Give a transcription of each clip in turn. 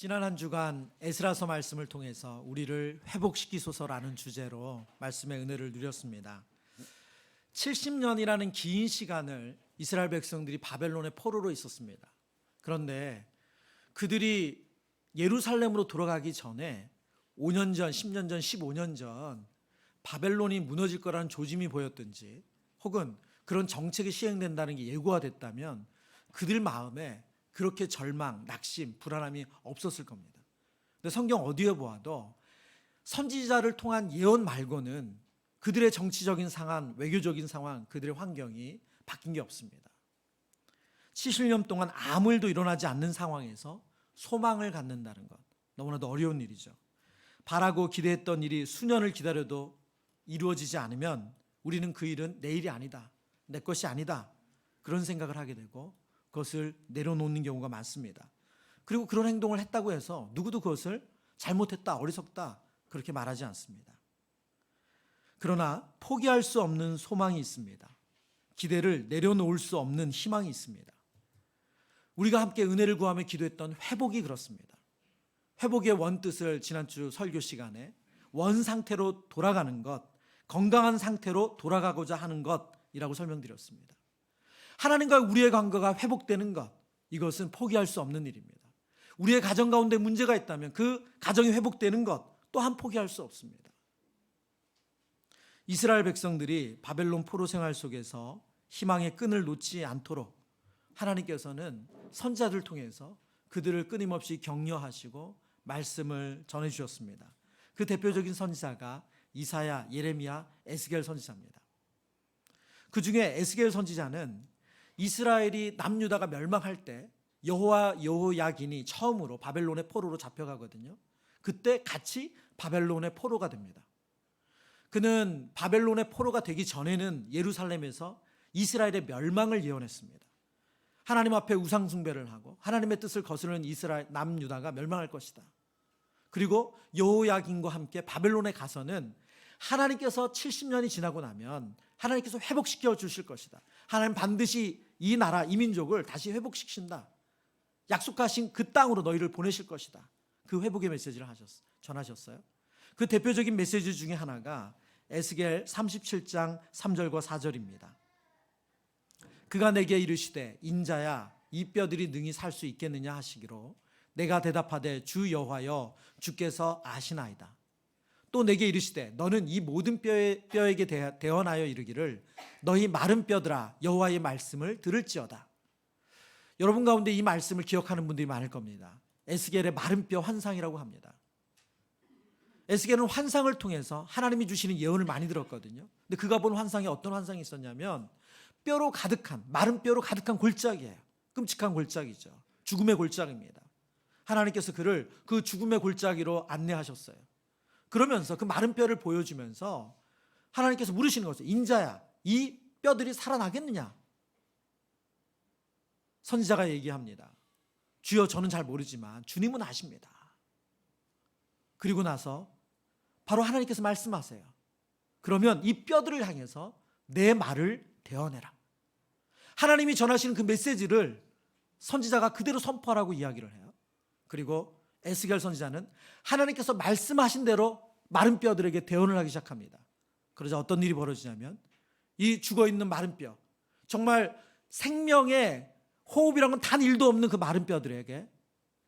지난 한 주간 에스라서 말씀을 통해서 우리를 회복시키소서라는 주제로 말씀의 은혜를 누렸습니다. 70년이라는 긴 시간을 이스라엘 백성들이 바벨론의 포로로 있었습니다. 그런데 그들이 예루살렘으로 돌아가기 전에 5년 전, 10년 전, 15년 전 바벨론이 무너질 거라는 조짐이 보였든지 혹은 그런 정책이 시행된다는 게 예고가 됐다면 그들 마음에 그렇게 절망, 낙심, 불안함이 없었을 겁니다. 근데 성경 어디에 보아도 선지자를 통한 예언 말고는 그들의 정치적인 상황, 외교적인 상황, 그들의 환경이 바뀐 게 없습니다. 70년 동안 아무 일도 일어나지 않는 상황에서 소망을 갖는다는 것, 너무나도 어려운 일이죠. 바라고 기대했던 일이 수년을 기다려도 이루어지지 않으면 우리는 그 일은 내 일이 아니다, 내 것이 아니다, 그런 생각을 하게 되고 그것을 내려놓는 경우가 많습니다. 그리고 그런 행동을 했다고 해서 누구도 그것을 잘못했다, 어리석다 그렇게 말하지 않습니다. 그러나 포기할 수 없는 소망이 있습니다. 기대를 내려놓을 수 없는 희망이 있습니다. 우리가 함께 은혜를 구하며 기도했던 회복이 그렇습니다. 회복의 원뜻을 지난주 설교 시간에 원상태로 돌아가는 것, 건강한 상태로 돌아가고자 하는 것이라고 설명드렸습니다. 하나님과 우리의 관계가 회복되는 것, 이것은 포기할 수 없는 일입니다. 우리의 가정 가운데 문제가 있다면 그 가정이 회복되는 것 또한 포기할 수 없습니다. 이스라엘 백성들이 바벨론 포로 생활 속에서 희망의 끈을 놓지 않도록 하나님께서는 선지자들을 통해서 그들을 끊임없이 격려하시고 말씀을 전해주셨습니다. 그 대표적인 선지자가 이사야, 예레미야, 에스겔 선지자입니다. 그 중에 에스겔 선지자는 이스라엘이 남유다가 멸망할 때 여호야긴이 처음으로 바벨론의 포로로 잡혀가거든요. 그때 같이 바벨론의 포로가 됩니다. 그는 바벨론의 포로가 되기 전에는 예루살렘에서 이스라엘의 멸망을 예언했습니다. 하나님 앞에 우상 숭배를 하고 하나님의 뜻을 거스르는 이스라엘 남유다가 멸망할 것이다. 그리고 여호야긴과 함께 바벨론에 가서는 하나님께서 70년이 지나고 나면 하나님께서 회복시켜 주실 것이다. 하나님 반드시 이 나라, 이 민족을 다시 회복시킨다. 약속하신 그 땅으로 너희를 보내실 것이다. 그 회복의 메시지를 전하셨어요. 그 대표적인 메시지 중에 하나가 에스겔 37장 3절과 4절입니다. 그가 내게 이르시되 인자야 이 뼈들이 능히 살 수 있겠느냐 하시기로 내가 대답하되 주 여호와여 주께서 아시나이다. 또 내게 이르시되 너는 이 모든 뼈에게 대언하여 이르기를 너희 마른 뼈들아 여호와의 말씀을 들을지어다. 여러분 가운데 이 말씀을 기억하는 분들이 많을 겁니다. 에스겔의 마른 뼈 환상이라고 합니다. 에스겔은 환상을 통해서 하나님이 주시는 예언을 많이 들었거든요. 근데 그가 본 환상에 어떤 환상이 있었냐면 뼈로 가득한, 마른 뼈로 가득한 골짜기예요. 끔찍한 골짜기죠. 죽음의 골짜기입니다. 하나님께서 그를 그 죽음의 골짜기로 안내하셨어요. 그러면서 그 마른 뼈를 보여주면서 하나님께서 물으시는 거죠. 인자야, 이 뼈들이 살아나겠느냐? 선지자가 얘기합니다. 주여 저는 잘 모르지만 주님은 아십니다. 그리고 나서 바로 하나님께서 말씀하세요. 그러면 이 뼈들을 향해서 내 말을 대언해라. 하나님이 전하시는 그 메시지를 선지자가 그대로 선포하라고 이야기를 해요. 그리고 에스겔 선지자는 하나님께서 말씀하신 대로 마른 뼈들에게 대언을 하기 시작합니다. 그러자 어떤 일이 벌어지냐면 이 죽어있는 마른 뼈, 정말 생명의 호흡이란 건 단 일도 없는 그 마른 뼈들에게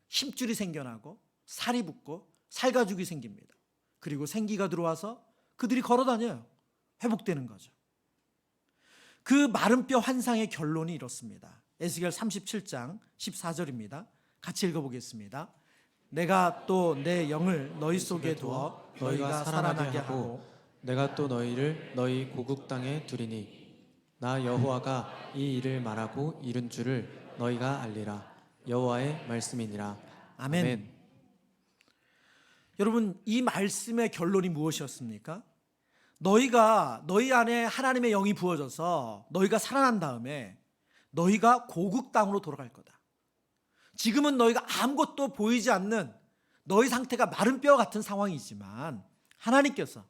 힘줄이 생겨나고 살이 붙고 살가죽이 생깁니다. 그리고 생기가 들어와서 그들이 걸어다녀요. 회복되는 거죠. 그 마른 뼈 환상의 결론이 이렇습니다. 에스겔 37장 14절입니다. 같이 읽어보겠습니다. 내가 또 내 영을 너희 속에 두어 너희가 살아나게 하고 내가 또 너희를 너희 고국 땅에 두리니 나 여호와가 이 일을 말하고 이룬 줄을 너희가 알리라. 여호와의 말씀이니라. 아멘. 여러분 이 말씀의 결론이 무엇이었습니까? 너희 안에 하나님의 영이 부어져서 너희가 살아난 다음에 너희가 고국 땅으로 돌아갈 거다. 지금은 너희가 아무것도 보이지 않는 너희 상태가 마른 뼈 같은 상황이지만 하나님께서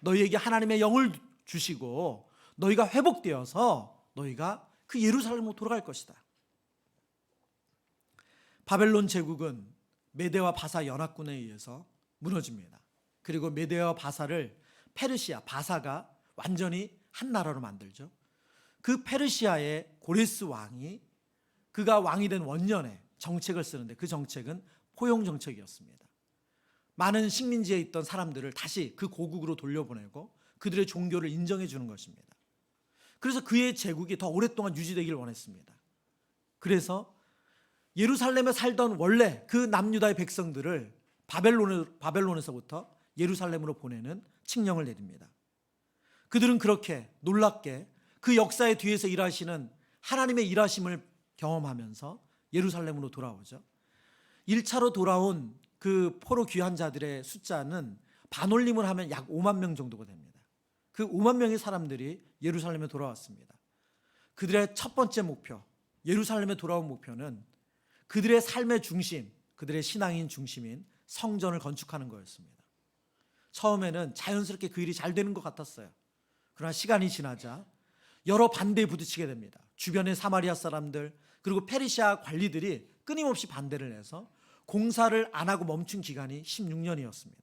너희에게 하나님의 영을 주시고 너희가 회복되어서 너희가 그 예루살렘으로 돌아갈 것이다. 바벨론 제국은 메대와 바사 연합군에 의해서 무너집니다. 그리고 메대와 바사를 페르시아, 바사가 완전히 한 나라로 만들죠. 그 페르시아의 고레스 왕이 그가 왕이 된 원년에 정책을 쓰는데 그 정책은 포용 정책이었습니다. 많은 식민지에 있던 사람들을 다시 그 고국으로 돌려보내고 그들의 종교를 인정해 주는 것입니다. 그래서 그의 제국이 더 오랫동안 유지되기를 원했습니다. 그래서 예루살렘에 살던 원래 그 남유다의 백성들을 바벨론에서부터 예루살렘으로 보내는 칙령을 내립니다. 그들은 그렇게 놀랍게 그 역사의 뒤에서 일하시는 하나님의 일하심을 경험하면서 예루살렘으로 돌아오죠. 1차로 돌아온 그 포로 귀한 자들의 숫자는 반올림을 하면 약 5만 명 정도가 됩니다. 그 5만 명의 사람들이 예루살렘에 돌아왔습니다. 그들의 첫 번째 목표, 예루살렘에 돌아온 목표는 그들의 삶의 중심, 그들의 신앙인 중심인 성전을 건축하는 거였습니다. 처음에는 자연스럽게 그 일이 잘 되는 것 같았어요. 그러나 시간이 지나자 여러 반대에 부딪히게 됩니다. 주변의 사마리아 사람들 그리고 페르시아 관리들이 끊임없이 반대를 해서 공사를 안 하고 멈춘 기간이 16년이었습니다.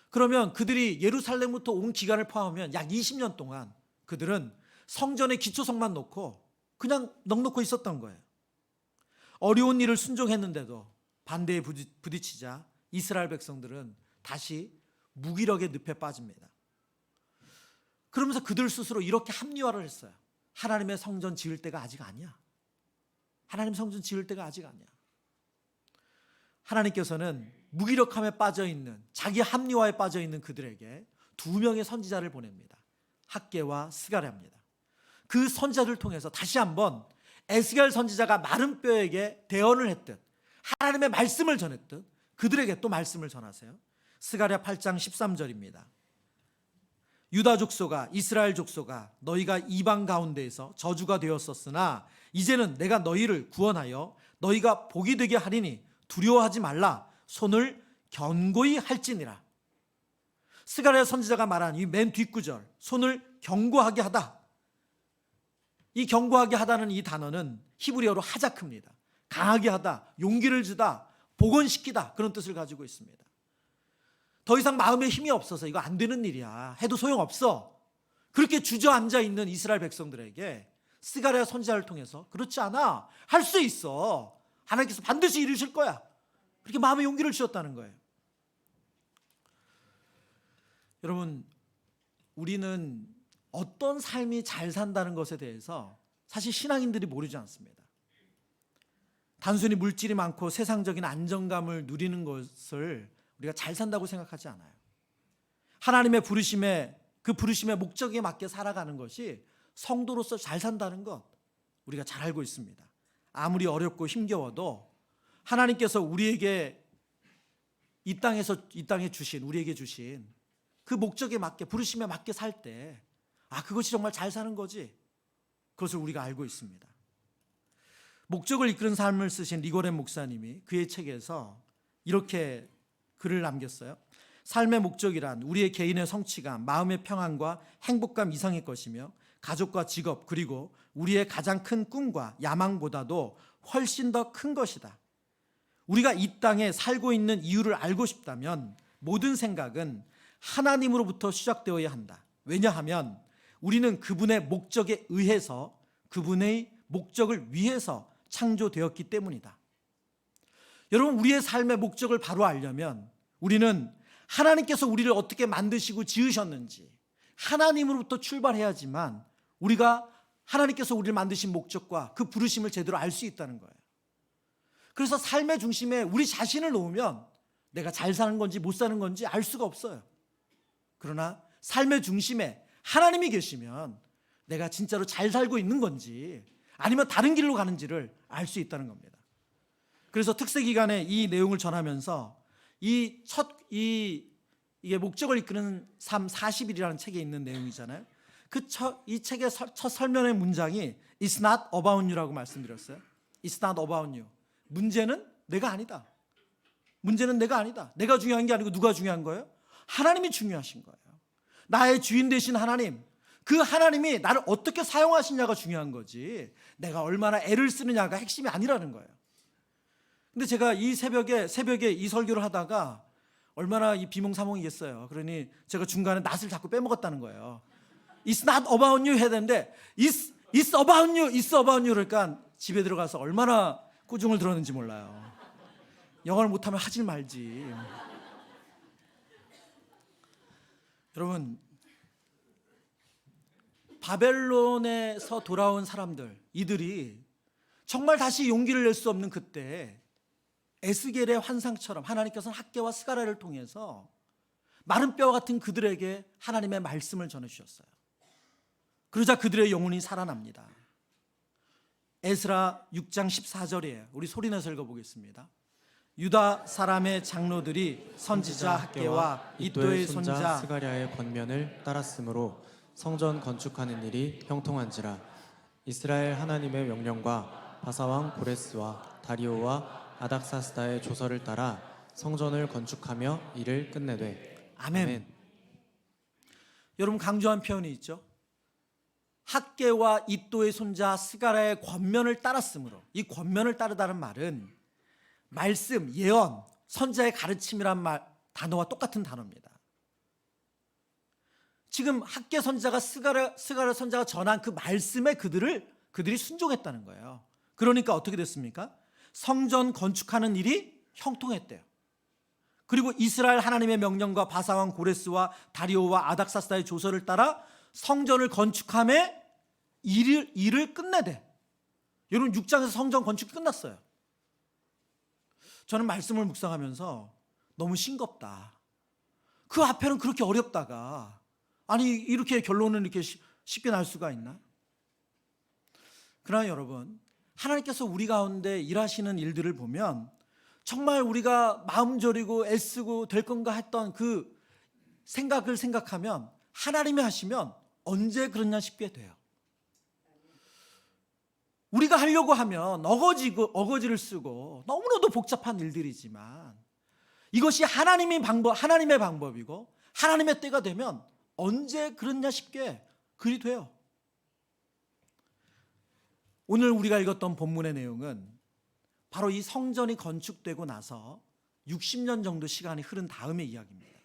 그러면 그들이 예루살렘부터 온 기간을 포함하면 약 20년 동안 그들은 성전의 기초석만 놓고 그냥 넉놓고 있었던 거예요. 어려운 일을 순종했는데도 반대에 부딪히자 이스라엘 백성들은 다시 무기력의 늪에 빠집니다. 그러면서 그들 스스로 이렇게 합리화를 했어요. 하나님의 성전 지을 때가 아직 아니야. 하나님 성전 지을 때가 아직 아니야. 하나님께서는 무기력함에 빠져있는, 자기 합리화에 빠져있는 그들에게 두 명의 선지자를 보냅니다. 학개와 스가랴입니다. 그 선지자를 통해서 다시 한번 에스겔 선지자가 마른 뼈에게 대언을 했듯 하나님의 말씀을 전했듯 그들에게 또 말씀을 전하세요. 스가랴 8장 13절입니다. 유다 족속아, 이스라엘 족속아, 너희가 이방 가운데에서 저주가 되었었으나 이제는 내가 너희를 구원하여 너희가 복이 되게 하리니 두려워하지 말라. 손을 견고히 할지니라. 스가랴 선지자가 말한 이 맨 뒷구절, 손을 견고하게 하다. 이 견고하게 하다는 이 단어는 히브리어로 하자크입니다. 강하게 하다, 용기를 주다, 복원시키다, 그런 뜻을 가지고 있습니다. 더 이상 마음에 힘이 없어서 이거 안 되는 일이야, 해도 소용없어, 그렇게 주저앉아 있는 이스라엘 백성들에게 스가랴 선지자를 통해서 그렇지 않아, 할 수 있어, 하나님께서 반드시 이루실 거야, 그렇게 마음의 용기를 주셨다는 거예요. 여러분, 우리는 어떤 삶이 잘 산다는 것에 대해서 사실 신앙인들이 모르지 않습니다. 단순히 물질이 많고 세상적인 안정감을 누리는 것을 우리가 잘 산다고 생각하지 않아요. 하나님의 부르심에, 그 부르심의 목적에 맞게 살아가는 것이 성도로서 잘 산다는 것 우리가 잘 알고 있습니다. 아무리 어렵고 힘겨워도 하나님께서 우리에게 이 땅에 주신, 우리에게 주신 그 목적에 맞게, 부르심에 맞게 살 때, 아, 그것이 정말 잘 사는 거지, 그것을 우리가 알고 있습니다. 목적을 이끄는 삶을 쓰신 리고렌 목사님이 그의 책에서 이렇게 글을 남겼어요. 삶의 목적이란 우리의 개인의 성취감, 마음의 평안과 행복감 이상의 것이며 가족과 직업, 그리고 우리의 가장 큰 꿈과 야망보다도 훨씬 더 큰 것이다. 우리가 이 땅에 살고 있는 이유를 알고 싶다면 모든 생각은 하나님으로부터 시작되어야 한다. 왜냐하면 우리는 그분의 목적에 의해서, 그분의 목적을 위해서 창조되었기 때문이다. 여러분, 우리의 삶의 목적을 바로 알려면 우리는 하나님께서 우리를 어떻게 만드시고 지으셨는지 하나님으로부터 출발해야지만 우리가 하나님께서 우리를 만드신 목적과 그 부르심을 제대로 알 수 있다는 거예요. 그래서 삶의 중심에 우리 자신을 놓으면 내가 잘 사는 건지 못 사는 건지 알 수가 없어요. 그러나 삶의 중심에 하나님이 계시면 내가 진짜로 잘 살고 있는 건지 아니면 다른 길로 가는지를 알 수 있다는 겁니다. 그래서 특세 기간에 이 내용을 전하면서 이게 목적을 이끄는 삶 40일이라는 책에 있는 내용이잖아요. 이 책의 첫 설명의 문장이 It's not about you라고 말씀드렸어요. It's not about you. 문제는 내가 아니다. 문제는 내가 아니다. 내가 중요한 게 아니고 누가 중요한 거예요? 하나님이 중요하신 거예요. 나의 주인 되신 하나님, 그 하나님이 나를 어떻게 사용하시냐가 중요한 거지 내가 얼마나 애를 쓰느냐가 핵심이 아니라는 거예요. 근데 제가 이 새벽에 이 설교를 하다가 얼마나 이 비몽사몽이겠어요. 그러니 제가 중간에 낫을 자꾸 빼먹었다는 거예요. It's not about you 해야 되는데 It's about you, it's about you 그러니까 집에 들어가서 얼마나 꾸중을 들었는지 몰라요. 영어를 못하면 하질 말지. 여러분, 바벨론에서 돌아온 사람들, 이들이 정말 다시 용기를 낼 수 없는 그때 에스겔의 환상처럼 하나님께서는 학개와 스가랴를 통해서 마른 뼈 같은 그들에게 하나님의 말씀을 전해주셨어요. 그러자 그들의 영혼이 살아납니다. 에스라 6장 14절이에요. 우리 소리내서 읽어보겠습니다. 유다 사람의 장로들이 선지자 학개와 이도의 손자 스가랴의 권면을 따랐으므로 성전 건축하는 일이 형통한지라. 이스라엘 하나님의 명령과 바사왕 고레스와 다리오와 아닥사스다의 조서를 따라 성전을 건축하며 일을 끝내되. 아멘. 여러분, 강조한 표현이 있죠. 학개와 이도의 손자 스가랴의 권면을 따랐으므로. 이 권면을 따르다는 말은 말씀, 예언, 선자의 가르침이란 단어와 똑같은 단어입니다. 지금 학개 선자가 스가랴 선자가 전한 그 말씀에 그들이 순종했다는 거예요. 그러니까 어떻게 됐습니까? 성전 건축하는 일이 형통했대요. 그리고 이스라엘 하나님의 명령과 바사왕 고레스와 다리오와 아닥사스다의 조서를 따라 성전을 건축함에 일을 끝내대. 여러분, 6장에서 성전 건축이 끝났어요. 저는 말씀을 묵상하면서 너무 싱겁다. 그 앞에는 그렇게 어렵다가 아니 이렇게 결론은 이렇게 쉽게 날 수가 있나? 그러나 여러분, 하나님께서 우리 가운데 일하시는 일들을 보면 정말 우리가 마음 졸이고 애쓰고 될 건가 했던 그 생각을 생각하면 하나님이 하시면 언제 그러냐 싶게 돼요. 우리가 하려고 하면 어거지를 쓰고 너무나도 복잡한 일들이지만 이것이 하나님의 방법이고 하나님의 때가 되면 언제 그러냐 싶게 그리 돼요. 오늘 우리가 읽었던 본문의 내용은 바로 이 성전이 건축되고 나서 60년 정도 시간이 흐른 다음의 이야기입니다.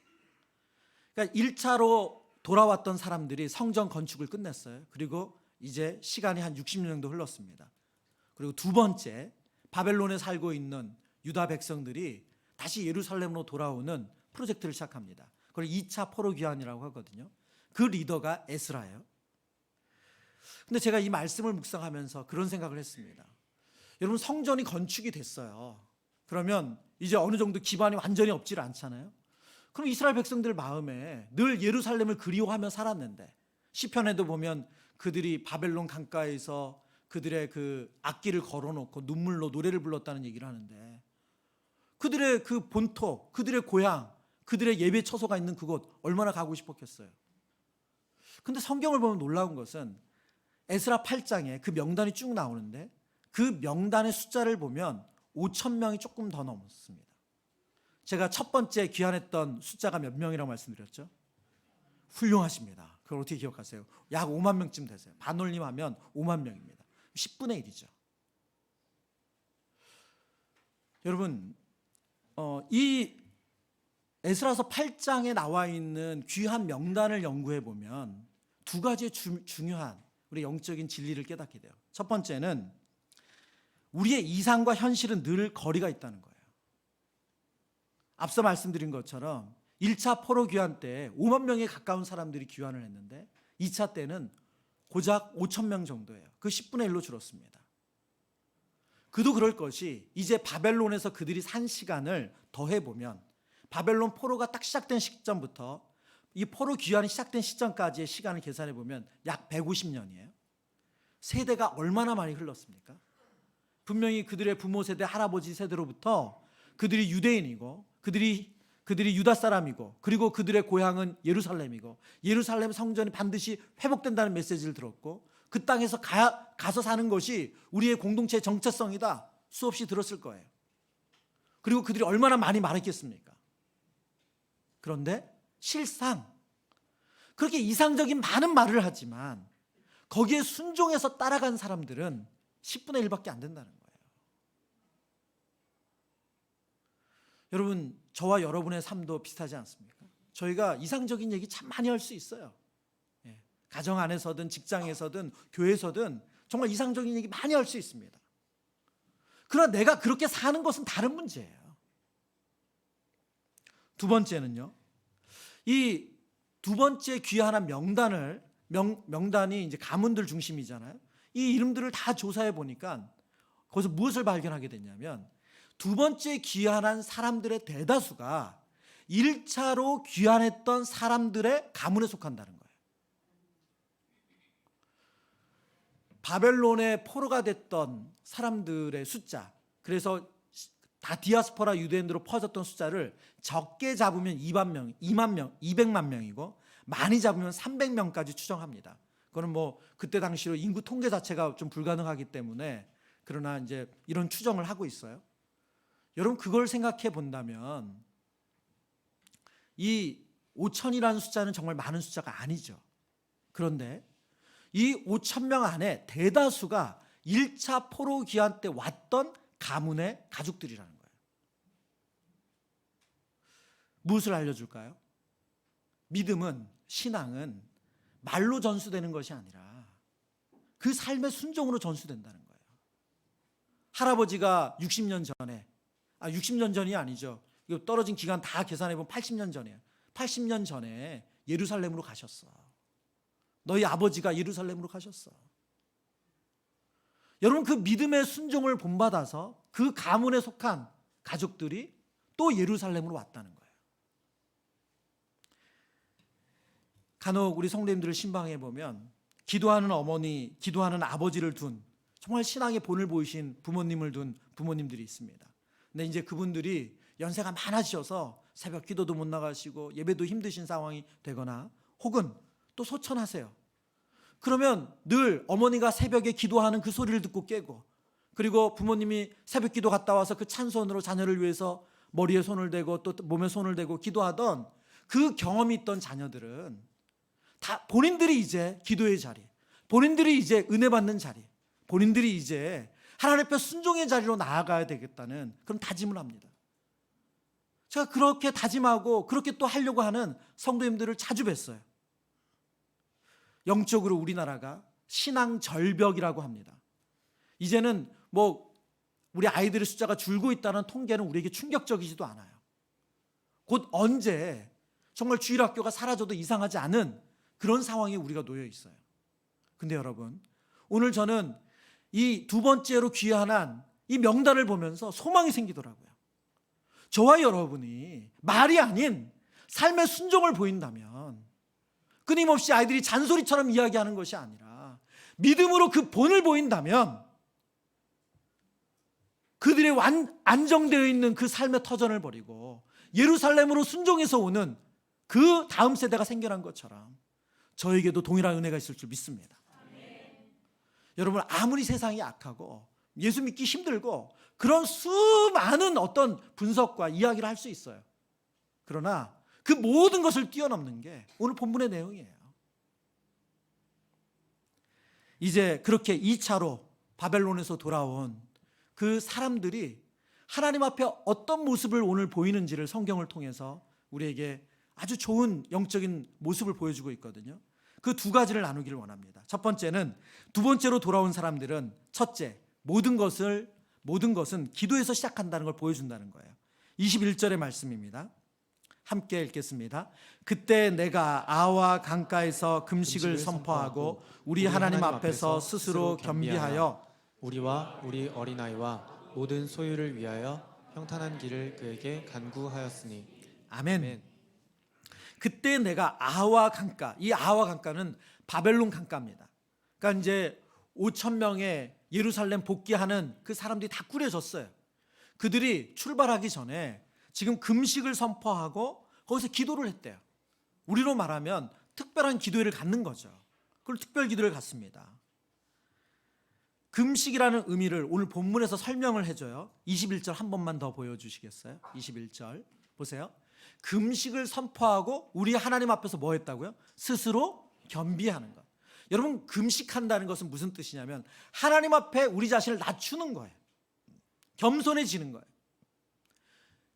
그러니까 1차로 돌아왔던 사람들이 성전 건축을 끝냈어요. 그리고 이제 시간이 한 60년 정도 흘렀습니다. 그리고 두 번째, 바벨론에 살고 있는 유다 백성들이 다시 예루살렘으로 돌아오는 프로젝트를 시작합니다. 그걸 2차 포로 귀환이라고 하거든요. 그 리더가 에스라예요. 근데 제가 이 말씀을 묵상하면서 그런 생각을 했습니다. 여러분, 성전이 건축이 됐어요. 그러면 이제 어느 정도 기반이 완전히 없질 않잖아요. 그럼 이스라엘 백성들 마음에 늘 예루살렘을 그리워하며 살았는데 시편에도 보면 그들이 바벨론 강가에서 그들의 그 악기를 걸어놓고 눈물로 노래를 불렀다는 얘기를 하는데 그들의 그 본토, 그들의 고향, 그들의 예배 처소가 있는 그곳 얼마나 가고 싶었겠어요. 근데 성경을 보면 놀라운 것은 에스라 8장에 그 명단이 쭉 나오는데 그 명단의 숫자를 보면 5,000명이 조금 더 넘었습니다. 제가 첫 번째 귀환했던 숫자가 몇 명이라고 말씀드렸죠? 훌륭하십니다. 그걸 어떻게 기억하세요? 약 5만 명쯤 되세요. 반올림하면 5만 명입니다. 10분의 1이죠. 여러분, 이 에스라서 8장에 나와 있는 귀한 명단을 연구해 보면 두 가지의 중요한 우리 영적인 진리를 깨닫게 돼요. 첫 번째는 우리의 이상과 현실은 늘 거리가 있다는 거예요. 앞서 말씀드린 것처럼 1차 포로 귀환 때 5만 명에 가까운 사람들이 귀환을 했는데 2차 때는 고작 5천 명 정도예요. 그 10분의 1로 줄었습니다. 그도 그럴 것이 이제 바벨론에서 그들이 산 시간을 더해보면 바벨론 포로가 딱 시작된 시점부터 이 포로 귀환이 시작된 시점까지의 시간을 계산해 보면 약 150년이에요. 세대가 얼마나 많이 흘렀습니까? 분명히 그들의 부모 세대, 할아버지 세대로부터 그들이 유대인이고 그들이 유다 사람이고 그리고 그들의 고향은 예루살렘이고 예루살렘 성전이 반드시 회복된다는 메시지를 들었고 그 땅에서 가서 사는 것이 우리의 공동체의 정체성이다 수없이 들었을 거예요. 그리고 그들이 얼마나 많이 말했겠습니까? 그런데 실상 그렇게 이상적인 많은 말을 하지만 거기에 순종해서 따라간 사람들은 10분의 1밖에 안 된다는 거예요. 여러분, 저와 여러분의 삶도 비슷하지 않습니까? 저희가 이상적인 얘기 참 많이 할 수 있어요. 가정 안에서든 직장에서든 교회에서든 정말 이상적인 얘기 많이 할 수 있습니다. 그러나 내가 그렇게 사는 것은 다른 문제예요. 두 번째는요, 이 두 번째 귀환한 명단이 이제 가문들 중심이잖아요. 이 이름들을 다 조사해 보니까 거기서 무엇을 발견하게 됐냐면, 두 번째 귀환한 사람들의 대다수가 1차로 귀환했던 사람들의 가문에 속한다는 거예요. 바벨론의 포로가 됐던 사람들의 숫자, 그래서 다 디아스포라 유대인으로 퍼졌던 숫자를 적게 잡으면 200만 명이고 많이 잡으면 300명까지 추정합니다. 그거는 뭐 그때 당시로 인구 통계 자체가 좀 불가능하기 때문에, 그러나 이제 이런 추정을 하고 있어요. 여러분, 그걸 생각해 본다면 이 5천이라는 숫자는 정말 많은 숫자가 아니죠. 그런데 이 5천 명 안에 대다수가 1차 포로 귀환 때 왔던 가문의 가족들이라는 거예요. 무엇을 알려줄까요? 믿음은, 신앙은 말로 전수되는 것이 아니라 그 삶의 순종으로 전수된다는 거예요. 할아버지가 60년 전에, 60년 전이 아니죠. 이거 떨어진 기간 다 계산해보면 80년 전이에요. 80년 전에 예루살렘으로 가셨어. 너희 아버지가 예루살렘으로 가셨어. 여러분, 그 믿음의 순종을 본받아서 그 가문에 속한 가족들이 또 예루살렘으로 왔다는 거예요. 간혹 우리 성도님들을 신방해 보면 기도하는 어머니, 기도하는 아버지를 둔 정말 신앙의 본을 보이신 부모님을 둔 부모님들이 있습니다. 근데 이제 그분들이 연세가 많아지셔서 새벽 기도도 못 나가시고 예배도 힘드신 상황이 되거나, 혹은 또 소천하세요. 그러면 늘 어머니가 새벽에 기도하는 그 소리를 듣고 깨고, 그리고 부모님이 새벽 기도 갔다 와서 그 찬송으로 자녀를 위해서 머리에 손을 대고 또 몸에 손을 대고 기도하던 그 경험이 있던 자녀들은 다 본인들이 이제 기도의 자리, 본인들이 이제 은혜 받는 자리, 본인들이 이제 하나님 앞에 순종의 자리로 나아가야 되겠다는 그런 다짐을 합니다. 제가 그렇게 다짐하고 그렇게 또 하려고 하는 성도님들을 자주 뵀어요. 영적으로 우리나라가 신앙 절벽이라고 합니다. 이제는 뭐 우리 아이들의 숫자가 줄고 있다는 통계는 우리에게 충격적이지도 않아요. 곧 언제 정말 주일학교가 사라져도 이상하지 않은 그런 상황에 우리가 놓여 있어요. 근데 여러분, 오늘 저는 이 두 번째로 귀환한 이 명단을 보면서 소망이 생기더라고요. 저와 여러분이 말이 아닌 삶의 순종을 보인다면, 끊임없이 아이들이 잔소리처럼 이야기하는 것이 아니라 믿음으로 그 본을 보인다면, 그들의 안정되어 있는 그 삶의 터전을 버리고 예루살렘으로 순종해서 오는 그 다음 세대가 생겨난 것처럼 저에게도 동일한 은혜가 있을 줄 믿습니다. 여러분, 아무리 세상이 악하고 예수 믿기 힘들고 그런 수많은 어떤 분석과 이야기를 할 수 있어요. 그러나 그 모든 것을 뛰어넘는 게 오늘 본문의 내용이에요. 이제 그렇게 2차로 바벨론에서 돌아온 그 사람들이 하나님 앞에 어떤 모습을 오늘 보이는지를 성경을 통해서 우리에게 아주 좋은 영적인 모습을 보여주고 있거든요. 그 두 가지를 나누기를 원합니다. 첫 번째는, 두 번째로 돌아온 사람들은 첫째, 모든 것은 기도에서 시작한다는 걸 보여준다는 거예요. 21절의 말씀입니다. 함께 읽겠습니다. 그때 내가 아와 강가에서 금식을 선포하고 우리 하나님 앞에서 스스로 겸비하여 우리와 우리 어린아이와 모든 소유를 위하여 평탄한 길을 그에게 간구하였으니. 아멘. 그때 내가 아와 강가, 이 아와 강가는 바벨론 강가입니다. 그러니까 이제 5천 명의 예루살렘 복귀하는 그 사람들이 다 꾸려졌어요. 그들이 출발하기 전에 지금 금식을 선포하고 거기서 기도를 했대요. 우리로 말하면 특별한 기도회를 갖는 거죠. 그걸 특별 기도를 갖습니다. 금식이라는 의미를 오늘 본문에서 설명을 해줘요. 21절 한 번만 더 보여주시겠어요? 21절 보세요. 금식을 선포하고 우리 하나님 앞에서 뭐 했다고요? 스스로 겸비하는 것. 여러분, 금식한다는 것은 무슨 뜻이냐면 하나님 앞에 우리 자신을 낮추는 거예요. 겸손해지는 거예요.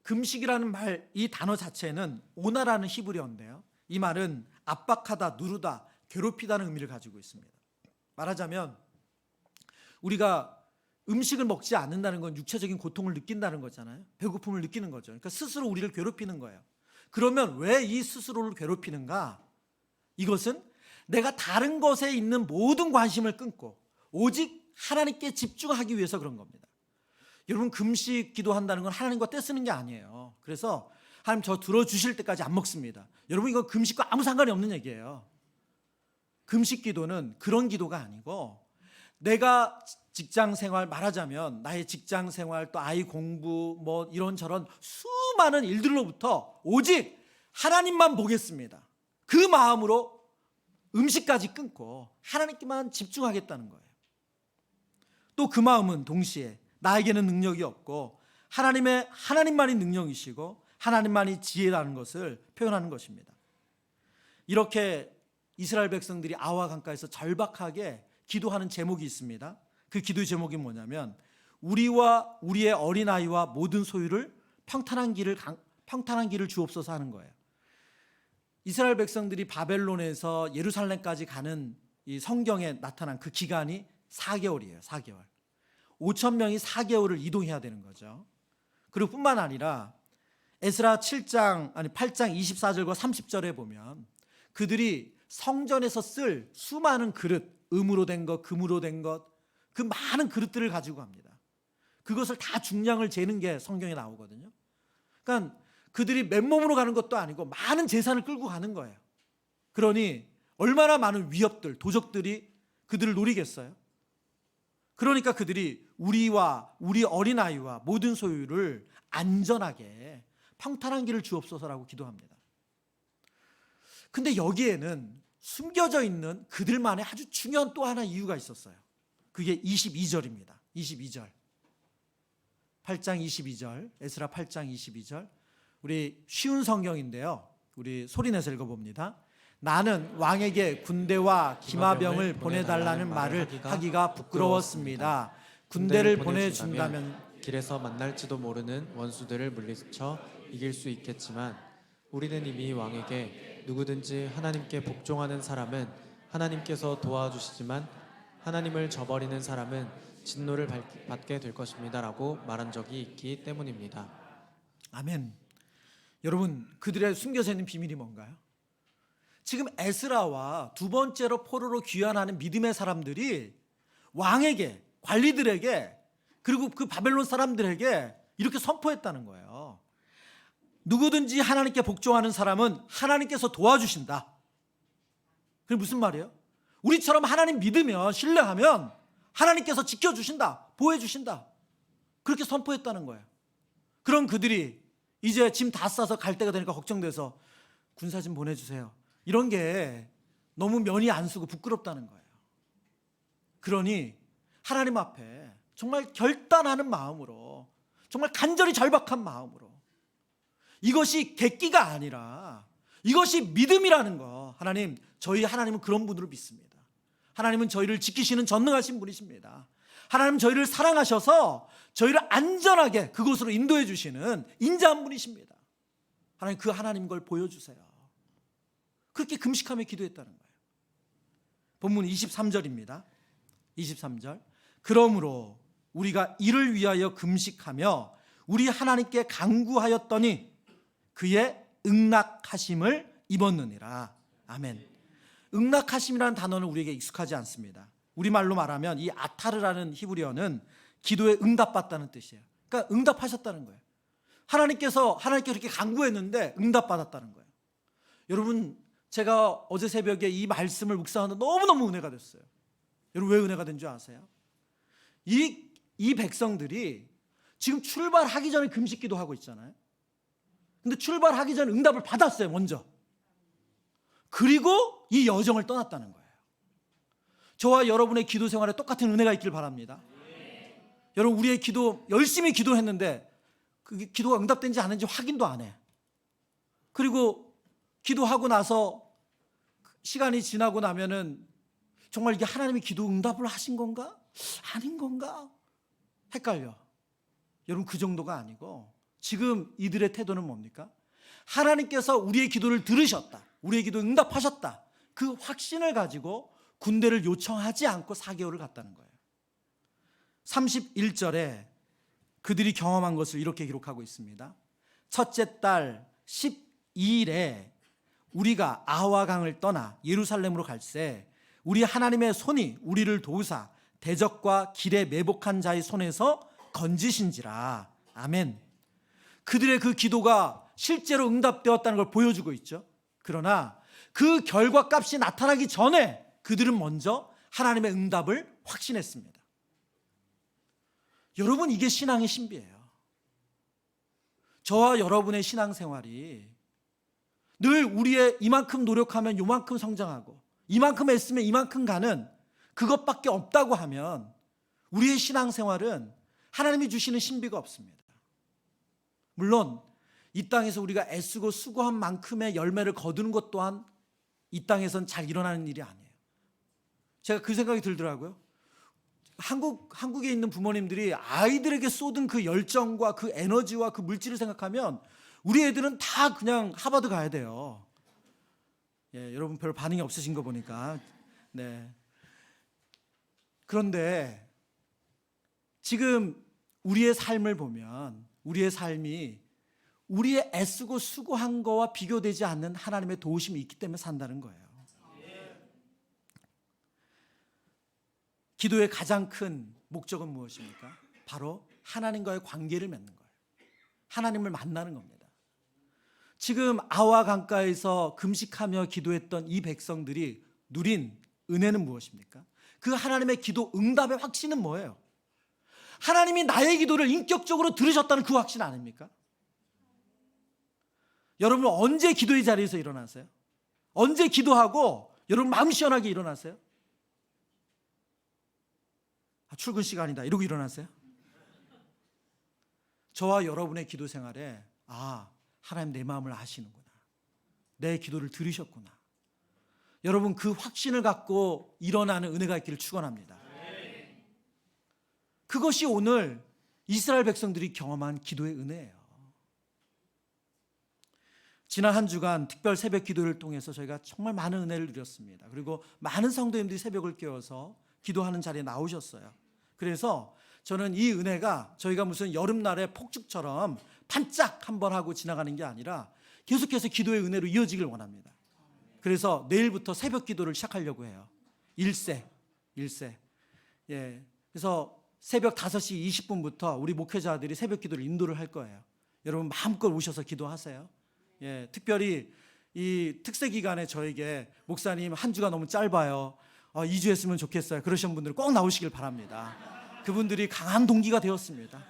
금식이라는 말, 이 단어 자체는 오나라는 히브리어인데요. 이 말은 압박하다, 누르다, 괴롭히다는 의미를 가지고 있습니다. 말하자면 우리가 음식을 먹지 않는다는 건 육체적인 고통을 느낀다는 거잖아요. 배고픔을 느끼는 거죠. 그러니까 스스로 우리를 괴롭히는 거예요. 그러면 왜 이 스스로를 괴롭히는가? 이것은 내가 다른 것에 있는 모든 관심을 끊고 오직 하나님께 집중하기 위해서 그런 겁니다. 여러분, 금식 기도한다는 건 하나님과 떼쓰는 게 아니에요. 그래서 하나님 저 들어주실 때까지 안 먹습니다. 여러분, 이건 금식과 아무 상관이 없는 얘기예요. 금식 기도는 그런 기도가 아니고, 내가 직장 생활, 말하자면 나의 직장 생활, 또 아이 공부, 뭐 이런저런 수많은 일들로부터 오직 하나님만 보겠습니다. 그 마음으로 음식까지 끊고 하나님께만 집중하겠다는 거예요. 또 그 마음은 동시에 나에게는 능력이 없고 하나님만이 능력이시고 하나님만이 지혜라는 것을 표현하는 것입니다. 이렇게 이스라엘 백성들이 아와 강가에서 절박하게 기도하는 제목이 있습니다. 그 기도의 제목이 뭐냐면, 우리와 우리의 어린아이와 모든 소유를 평탄한 길을 주옵소서 하는 거예요. 이스라엘 백성들이 바벨론에서 예루살렘까지 가는 이 성경에 나타난 그 기간이 4개월이에요. 4개월. 5천 명이 4개월을 이동해야 되는 거죠. 그리고 뿐만 아니라 에스라 8장 24절과 30절에 보면 그들이 성전에서 쓸 수많은 그릇, 음으로 된 것, 금으로 된 것, 그 많은 그릇들을 가지고 갑니다. 그것을 다 중량을 재는 게 성경에 나오거든요. 그러니까 그들이 맨몸으로 가는 것도 아니고 많은 재산을 끌고 가는 거예요. 그러니 얼마나 많은 위협들, 도적들이 그들을 노리겠어요. 그러니까 그들이 우리와 우리 어린아이와 모든 소유를 안전하게 평탄한 길을 주옵소서라고 기도합니다. 근데 여기에는 숨겨져 있는 그들만의 아주 중요한 또 하나 이유가 있었어요. 그게 22절입니다. 22절. 8장 22절. 에스라 8장 22절. 우리 쉬운 성경인데요. 우리 소리내서 읽어봅니다. 나는 왕에게 군대와 기마병을 보내달라는 말을 하기가 부끄러웠습니다. 군대를 보내준다면 길에서 만날지도 모르는 원수들을 물리쳐 이길 수 있겠지만, 우리는 이미 왕에게 누구든지 하나님께 복종하는 사람은 하나님께서 도와주시지만 하나님을 저버리는 사람은 진노를 받게 될 것입니다 라고 말한 적이 있기 때문입니다. 아멘. 여러분, 그들의 숨겨져 있는 비밀이 뭔가요? 지금 에스라와 두 번째로 포로로 귀환하는 믿음의 사람들이 왕에게, 관리들에게, 그리고 그 바벨론 사람들에게 이렇게 선포했다는 거예요. 누구든지 하나님께 복종하는 사람은 하나님께서 도와주신다. 그게 무슨 말이에요? 우리처럼 하나님 믿으면, 신뢰하면 하나님께서 지켜주신다, 보호해주신다. 그렇게 선포했다는 거예요. 그럼 그들이 이제 짐 다 싸서 갈 때가 되니까 걱정돼서 군사 좀 보내주세요. 이런 게 너무 면이 안 쓰고 부끄럽다는 거예요. 그러니 하나님 앞에 정말 결단하는 마음으로, 정말 간절히 절박한 마음으로, 이것이 객기가 아니라 이것이 믿음이라는 거. 하나님, 저희 하나님은 그런 분으로 믿습니다. 하나님은 저희를 지키시는 전능하신 분이십니다. 하나님 저희를 사랑하셔서 저희를 안전하게 그곳으로 인도해 주시는 인자한 분이십니다. 하나님, 그 하나님 걸 보여주세요. 그렇게 금식하며 기도했다는 거예요. 본문 23절입니다. 23절. 그러므로 우리가 이를 위하여 금식하며 우리 하나님께 간구하였더니 그의 응낙하심을 입었느니라. 아멘. 응낙하심이라는 단어는 우리에게 익숙하지 않습니다. 우리말로 말하면 이 아타르라는 히브리어는 기도에 응답받다는 뜻이에요. 그러니까 응답하셨다는 거예요. 하나님께 그렇게 간구했는데 응답받았다는 거예요. 여러분, 제가 어제 새벽에 이 말씀을 묵상하는데 너무너무 은혜가 됐어요. 여러분, 왜 은혜가 된 줄 아세요? 이 백성들이 지금 출발하기 전에 금식 기도하고 있잖아요. 근데 출발하기 전에 응답을 받았어요, 먼저. 그리고 이 여정을 떠났다는 거예요. 저와 여러분의 기도 생활에 똑같은 은혜가 있길 바랍니다. 여러분, 우리의 기도, 열심히 기도했는데 그 기도가 응답된지 안 했는지 확인도 안 해. 그리고 기도하고 나서 시간이 지나고 나면은 정말 이게 하나님이 기도 응답을 하신 건가? 아닌 건가? 헷갈려. 여러분, 그 정도가 아니고 지금 이들의 태도는 뭡니까? 하나님께서 우리의 기도를 들으셨다, 우리의 기도 응답하셨다, 그 확신을 가지고 군대를 요청하지 않고 4개월을 갔다는 거예요. 31절에 그들이 경험한 것을 이렇게 기록하고 있습니다. 첫째 달 12일에 우리가 아와 강을 떠나 예루살렘으로 갈새 우리 하나님의 손이 우리를 도우사 대적과 길에 매복한 자의 손에서 건지신지라. 아멘. 그들의 그 기도가 실제로 응답되었다는 걸 보여주고 있죠. 그러나 그 결과값이 나타나기 전에 그들은 먼저 하나님의 응답을 확신했습니다. 여러분, 이게 신앙의 신비예요. 저와 여러분의 신앙생활이 늘 우리의 이만큼 노력하면 요만큼 성장하고 이만큼 애쓰면 이만큼 가는 그것밖에 없다고 하면 우리의 신앙생활은 하나님이 주시는 신비가 없습니다. 물론 이 땅에서 우리가 애쓰고 수고한 만큼의 열매를 거두는 것 또한 이 땅에선 잘 일어나는 일이 아니에요. 제가 그 생각이 들더라고요. 한국에 있는 부모님들이 아이들에게 쏟은 그 열정과 그 에너지와 그 물질을 생각하면 우리 애들은 다 그냥 하버드 가야 돼요. 예, 여러분 별 반응이 없으신 거 보니까. 네. 그런데 지금 우리의 삶을 보면 우리의 삶이 우리의 애쓰고 수고한 거와 비교되지 않는 하나님의 도우심이 있기 때문에 산다는 거예요. 기도의 가장 큰 목적은 무엇입니까? 바로 하나님과의 관계를 맺는 거예요. 하나님을 만나는 겁니다. 지금 아와 강가에서 금식하며 기도했던 이 백성들이 누린 은혜는 무엇입니까? 그 하나님의 기도 응답의 확신은 뭐예요? 하나님이 나의 기도를 인격적으로 들으셨다는 그 확신 아닙니까? 여러분 언제 기도의 자리에서 일어나세요? 언제 기도하고 여러분 마음 시원하게 일어나세요? 출근 시간이다 이러고 일어나세요? 저와 여러분의 기도 생활에 하나님 내 마음을 아시는구나, 내 기도를 들으셨구나, 여러분 그 확신을 갖고 일어나는 은혜가 있기를 축원합니다. 그것이 오늘 이스라엘 백성들이 경험한 기도의 은혜예요. 지난 한 주간 특별 새벽 기도를 통해서 저희가 정말 많은 은혜를 누렸습니다. 그리고 많은 성도님들이 새벽을 깨워서 기도하는 자리에 나오셨어요. 그래서 저는 이 은혜가 저희가 무슨 여름날의 폭죽처럼 반짝 한번 하고 지나가는 게 아니라 계속해서 기도의 은혜로 이어지길 원합니다. 그래서 내일부터 새벽 기도를 시작하려고 해요. 일세. 예. 그래서 새벽 5시 20분부터 우리 목회자들이 새벽 기도를 인도를 할 거예요. 여러분 마음껏 오셔서 기도하세요. 예. 특별히 이 특세 기간에 저에게 목사님 한 주가 너무 짧아요. 2주 했으면 좋겠어요. 그러신 분들 꼭 나오시길 바랍니다. 그분들이 강한 동기가 되었습니다.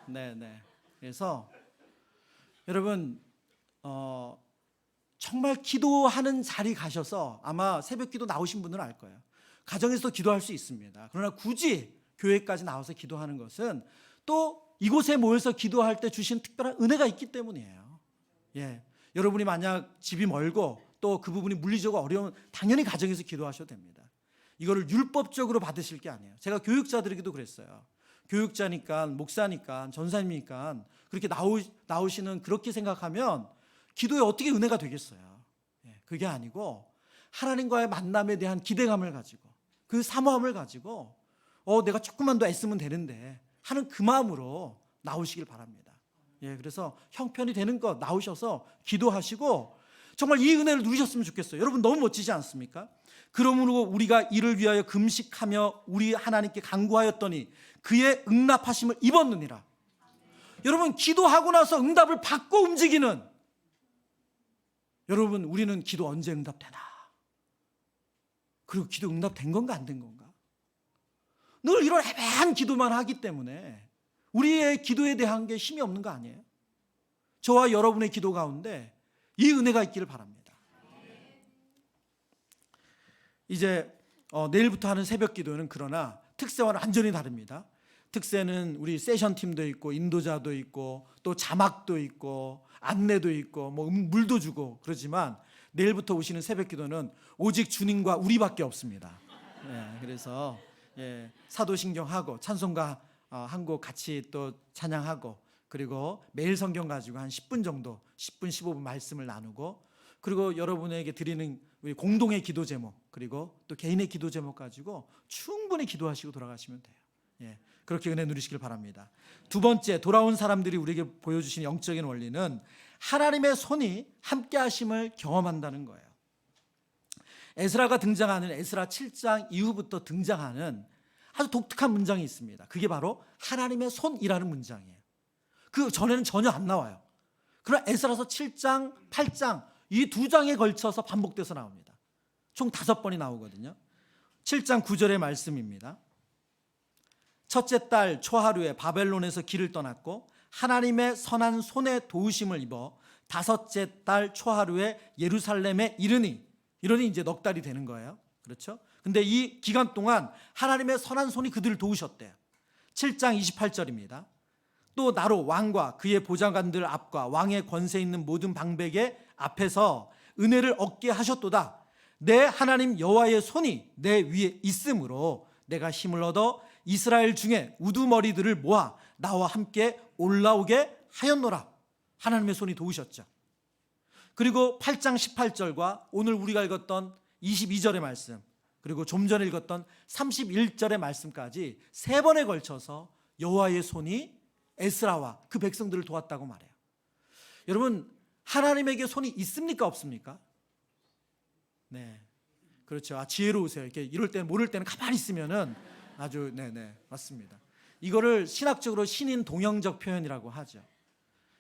네. 그래서 여러분 정말 기도하는 자리 가셔서 아마 새벽 기도 나오신 분들은 알 거예요. 가정에서도 기도할 수 있습니다. 그러나 굳이 교회까지 나와서 기도하는 것은 또 이곳에 모여서 기도할 때 주신 특별한 은혜가 있기 때문이에요. 예. 여러분이 만약 집이 멀고 또 그 부분이 물리적으로 어려우면 당연히 가정에서 기도하셔도 됩니다. 이거를 율법적으로 받으실 게 아니에요. 제가 교육자들에게도 그랬어요. 교육자니까 목사니까 전사님이니까 그렇게 나오시는 그렇게 생각하면 기도에 어떻게 은혜가 되겠어요. 예, 그게 아니고 하나님과의 만남에 대한 기대감을 가지고 그 사모함을 가지고 내가 조금만 더 애쓰면 되는데 하는 그 마음으로 나오시길 바랍니다. 예, 그래서 형편이 되는 것 나오셔서 기도하시고 정말 이 은혜를 누리셨으면 좋겠어요. 여러분 너무 멋지지 않습니까? 그러므로 우리가 이를 위하여 금식하며 우리 하나님께 간구하였더니 그의 응답하심을 입었느니라. 여러분 기도하고 나서 응답을 받고 움직이는, 여러분 우리는 기도 언제 응답되나, 그리고 기도 응답된 건가 안 된 건가, 늘 이런 애매한 기도만 하기 때문에 우리의 기도에 대한 게 힘이 없는 거 아니에요? 저와 여러분의 기도 가운데 이 은혜가 있기를 바랍니다. 이제 내일부터 하는 새벽 기도는 그러나 특세와는 완전히 다릅니다. 특세는 우리 세션 팀도 있고 인도자도 있고 또 자막도 있고 안내도 있고 뭐 물도 주고 그러지만 내일부터 오시는 새벽 기도는 오직 주님과 우리밖에 없습니다. 예, 그래서 사도신경하고 찬송가 한 곡 같이 또 찬양하고 그리고 매일 성경 가지고 한 10분 정도, 10분, 15분 말씀을 나누고, 그리고 여러분에게 드리는 우리 공동의 기도 제목, 그리고 또 개인의 기도 제목 가지고 충분히 기도하시고 돌아가시면 돼요. 예, 그렇게 은혜 누리시길 바랍니다. 두 번째, 돌아온 사람들이 우리에게 보여주신 영적인 원리는 하나님의 손이 함께 하심을 경험한다는 거예요. 에스라가 등장하는 에스라 7장 이후부터 등장하는 아주 독특한 문장이 있습니다. 그게 바로 하나님의 손이라는 문장이에요. 그 전에는 전혀 안 나와요. 그러나 에스라서 7장, 8장 이 두 장에 걸쳐서 반복돼서 나옵니다. 총 5번이 나오거든요. 7장 9절의 말씀입니다. 첫째 달 초하루에 바벨론에서 길을 떠났고 하나님의 선한 손에 도우심을 입어 다섯째 달 초하루에 예루살렘에 이르니 이제 넉 달이 되는 거예요. 그렇죠? 근데 이 기간 동안 하나님의 선한 손이 그들을 도우셨대요. 7장 28절입니다. 또 나로 왕과 그의 보좌관들 앞과 왕의 권세 있는 모든 방백의 앞에서 은혜를 얻게 하셨도다. 내 하나님 여호와의 손이 내 위에 있으므로 내가 힘을 얻어 이스라엘 중에 우두머리들을 모아 나와 함께 올라오게 하였노라. 하나님의 손이 도우셨죠. 그리고 8장 18절과 오늘 우리가 읽었던 22절의 말씀, 그리고 좀 전에 읽었던 31절의 말씀까지 3번에 걸쳐서 여호와의 손이 에스라와 그 백성들을 도왔다고 말해요. 여러분, 하나님에게 손이 있습니까, 없습니까? 네, 그렇죠. 지혜로우세요. 이렇게 이럴 때 모를 때는 가만히 있으면은 아주 맞습니다. 이거를 신학적으로 신인 동형적 표현이라고 하죠.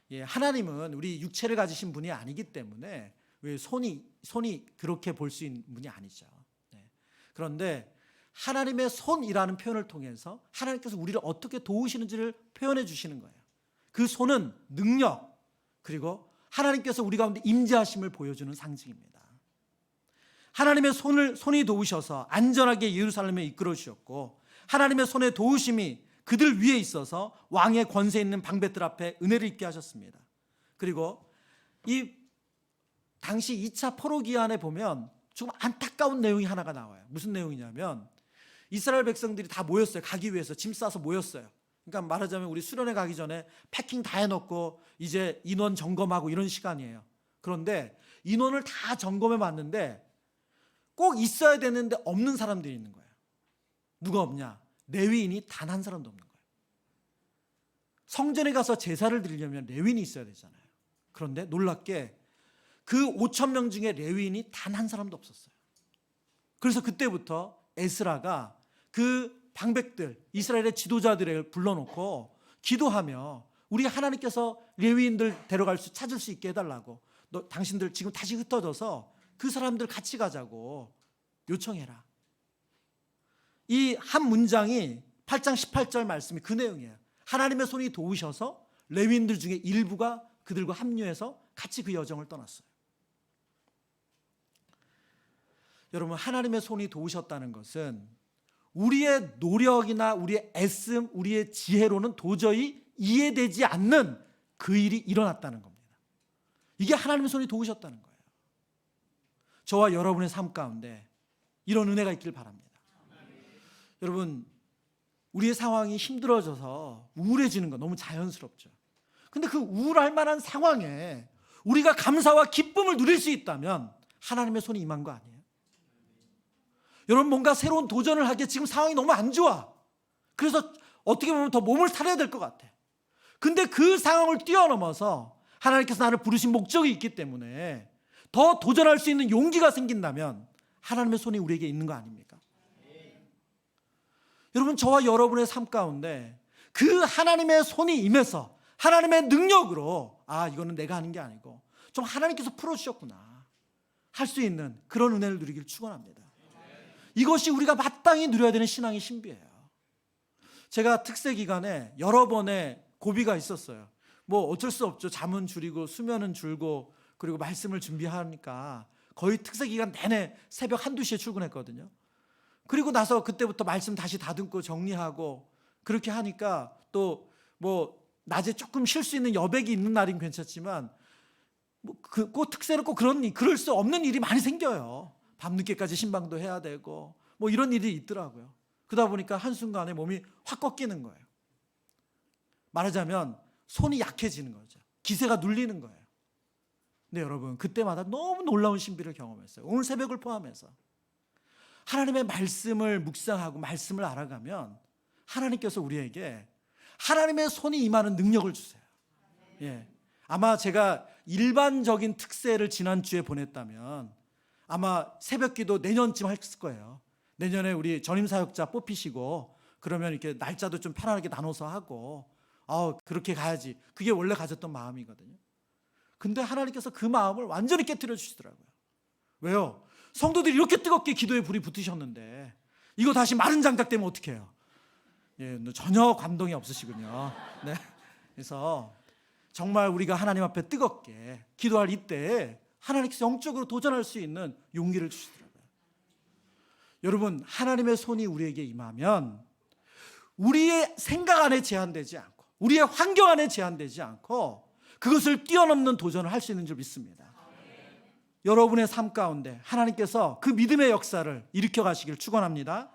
예, 하나님은 우리 육체를 가지신 분이 아니기 때문에 왜 손이 그렇게 볼 수 있는 분이 아니죠. 네. 그런데 하나님의 손이라는 표현을 통해서 하나님께서 우리를 어떻게 도우시는지를 표현해 주시는 거예요. 그 손은 능력, 그리고 하나님께서 우리 가운데 임재하심을 보여주는 상징입니다. 하나님의 손이 도우셔서 안전하게 예루살렘에 이끌어 주셨고, 하나님의 손의 도우심이 그들 위에 있어서 왕의 권세 있는 방백들 앞에 은혜를 입게 하셨습니다. 그리고 이 당시 2차 포로 기한에 보면 좀 안타까운 내용이 하나가 나와요. 무슨 내용이냐면 이스라엘 백성들이 다 모였어요. 가기 위해서 짐 싸서 모였어요. 그러니까 말하자면 우리 수련회 가기 전에 패킹 다 해놓고 이제 인원 점검하고 이런 시간이에요. 그런데 인원을 다 점검해 봤는데 꼭 있어야 되는데 없는 사람들이 있는 거예요. 누가 없냐? 레위인이 단 한 사람도 없는 거예요. 성전에 가서 제사를 드리려면 레위인이 있어야 되잖아요. 그런데 놀랍게 그 5,000명 중에 레위인이 단 한 사람도 없었어요. 그래서 그때부터 에스라가 그 방백들, 이스라엘의 지도자들을 불러놓고 기도하며 우리 하나님께서 레위인들 찾을 수 있게 해달라고, 당신들 지금 다시 흩어져서 그 사람들 같이 가자고 요청해라. 이 한 문장이 8장 18절 말씀이 그 내용이에요. 하나님의 손이 도우셔서 레위인들 중에 일부가 그들과 합류해서 같이 그 여정을 떠났어요. 여러분, 하나님의 손이 도우셨다는 것은 우리의 노력이나 우리의 애씀, 우리의 지혜로는 도저히 이해되지 않는 그 일이 일어났다는 겁니다. 이게 하나님의 손이 도우셨다는 거예요. 저와 여러분의 삶 가운데 이런 은혜가 있길 바랍니다. 여러분, 우리의 상황이 힘들어져서 우울해지는 건 너무 자연스럽죠. 근데 그 우울할 만한 상황에 우리가 감사와 기쁨을 누릴 수 있다면 하나님의 손이 임한 거 아니에요? 여러분, 뭔가 새로운 도전을 하기에 지금 상황이 너무 안 좋아. 그래서 어떻게 보면 더 몸을 사려야 될 것 같아. 근데 그 상황을 뛰어넘어서 하나님께서 나를 부르신 목적이 있기 때문에 더 도전할 수 있는 용기가 생긴다면 하나님의 손이 우리에게 있는 거 아닙니까? 여러분, 저와 여러분의 삶 가운데 그 하나님의 손이 임해서 하나님의 능력으로 이거는 내가 하는 게 아니고 좀 하나님께서 풀어주셨구나 할 수 있는 그런 은혜를 누리길 축원합니다. 이것이 우리가 마땅히 누려야 되는 신앙의 신비예요. 제가 특세 기간에 여러 번의 고비가 있었어요. 뭐 어쩔 수 없죠. 잠은 줄이고 수면은 줄고 그리고 말씀을 준비하니까 거의 특세 기간 내내 새벽 1-2시에 출근했거든요. 그리고 나서 그때부터 말씀 다시 다듬고 정리하고 그렇게 하니까 또 뭐 낮에 조금 쉴 수 있는 여백이 있는 날은 괜찮지만 꼭 특세는 꼭 그럴 수 없는 일이 많이 생겨요. 밤늦게까지 신방도 해야 되고 뭐 이런 일이 있더라고요. 그러다 보니까 한순간에 몸이 확 꺾이는 거예요. 말하자면 손이 약해지는 거죠. 기세가 눌리는 거예요. 근데 여러분, 그때마다 너무 놀라운 신비를 경험했어요. 오늘 새벽을 포함해서 하나님의 말씀을 묵상하고 말씀을 알아가면 하나님께서 우리에게 하나님의 손이 임하는 능력을 주세요. 예. 아마 제가 일반적인 특세를 지난주에 보냈다면 아마 새벽기도 내년쯤 했을 거예요. 내년에 우리 전임사역자 뽑히시고 그러면 이렇게 날짜도 좀 편안하게 나눠서 하고 그렇게 가야지. 그게 원래 가졌던 마음이거든요. 근데 하나님께서 그 마음을 완전히 깨트려 주시더라고요. 왜요? 성도들이 이렇게 뜨겁게 기도에 불이 붙으셨는데 이거 다시 마른 장작 되면 어떡해요? 예, 전혀 감동이 없으시군요. 네. 그래서 정말 우리가 하나님 앞에 뜨겁게 기도할 이때에 하나님께서 영적으로 도전할 수 있는 용기를 주시더라고요. 여러분, 하나님의 손이 우리에게 임하면 우리의 생각 안에 제한되지 않고 우리의 환경 안에 제한되지 않고 그것을 뛰어넘는 도전을 할 수 있는 줄 믿습니다. 여러분의 삶 가운데 하나님께서 그 믿음의 역사를 일으켜 가시길 축원합니다.